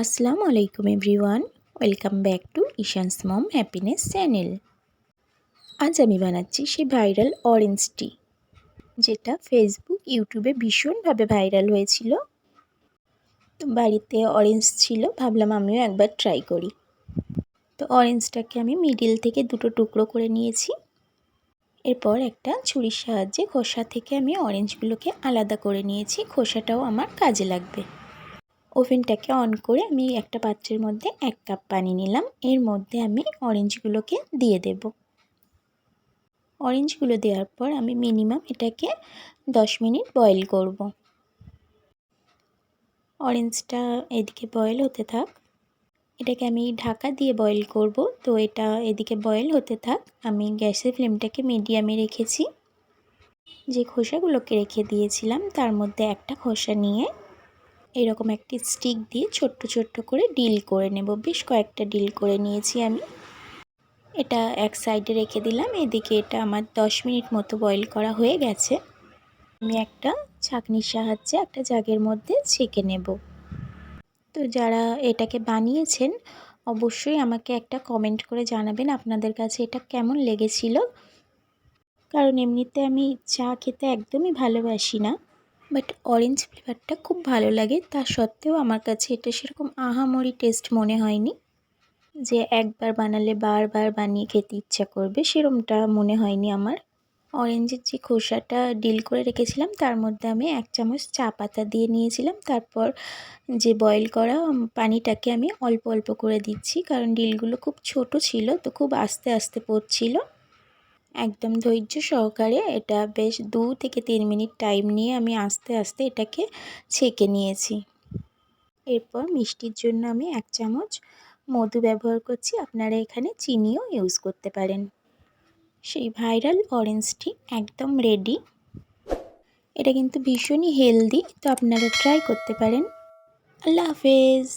আসসালামু আলাইকুম everyone, welcome back to Ishan's mom happiness channel. আজ আমি বানাচ্ছি সেই ভাইরাল অরেঞ্জ টি, যেটা ফেসবুক ইউটিউবে ভীষণভাবে ভাইরাল হয়েছিল। তো বাড়িতে অরেঞ্জ ছিল, ভাবলাম আমিও একবার ট্রাই করি। তো অরেঞ্জটাকে আমি মিডিল থেকে দুটো টুকরো করে নিয়েছি। এরপর একটা ছুরির সাহায্যে খোসা থেকে আমি অরেঞ্জগুলোকে আলাদা করে নিয়েছি। খোসাটাও আমার কাজে লাগবে। ওভেনটাকে অন করে আমি একটা পাত্রের মধ্যে 1 কাপ পানি নিলাম। এর মধ্যে আমি অরেঞ্জগুলোকে দিয়ে দেব। অরেঞ্জগুলো দেওয়ার পর আমি মিনিমাম এটাকে 10 মিনিট বয়েল করব। অরেঞ্জটা এদিকে বয়েল হতে থাক। এটাকে আমি ঢাকা দিয়ে বয়েল করব। তো এটা এদিকে বয়েল হতে থাক। আমি গ্যাসের ফ্লেমটাকে মিডিয়ামে রেখেছি। যে খোসাগুলোকে রেখে দিয়েছিলাম তার মধ্যে একটা খোসা নিয়ে এরকম একটি স্টিক দিয়ে ছোট্ট ছোট্ট করে ডিল করে নেব। বেশ কয়েকটা ডিল করে নিয়েছি আমি। এটা এক সাইডে রেখে দিলাম। এদিকে এটা আমার 10 মিনিট মতো বয়েল করা হয়ে গেছে। আমি একটা ছাঁকনির সাহায্যে একটা জাগের মধ্যে ছেঁকে নেব। তো যারা এটাকে বানিয়েছেন অবশ্যই আমাকে একটা কমেন্ট করে জানাবেন আপনাদের কাছে এটা কেমন লেগেছিল। কারণ এমনিতে আমি চা খেতে একদমই ভালোবাসি না, বাট অরেঞ্জ ফ্লেভারটা খুব ভালো লাগে। তা সত্ত্বেও আমার কাছে এটা সেরকম আহামরি টেস্ট মনে হয়নি যে একবার বানালে বারবার বানিয়ে খেতে ইচ্ছা করবে, সেরকমটা মনে হয়নি আমার। অরেঞ্জের যে খোসাটা ডিল করে রেখেছিলাম তার মধ্যে আমি 1 চামচ চা পাতা দিয়ে নিয়েছিলাম। তারপর যে বয়েল করা পানিটাকে আমি অল্প অল্প করে দিচ্ছি, কারণ ডিলগুলো খুব ছোট ছিল, তো খুব আস্তে আস্তে পড়ছিল। একদম ধৈর্য সহকারে এটা বেশ 2 থেকে 3 মিনিট টাইম নিয়ে আমি আস্তে আস্তে এটাকে ছেঁকে নিয়েছি। এরপর মিষ্টির জন্য আমি 1 চামচ মধু ব্যবহার করছি। আপনারা এখানে চিনিও ইউজ করতে পারেন। সেই ভাইরাল অরেঞ্জ টি একদম রেডি। এটা কিন্তু ভীষণই হেলদি, তো আপনারা ট্রাই করতে পারেন। আল্লাহ হাফেজ।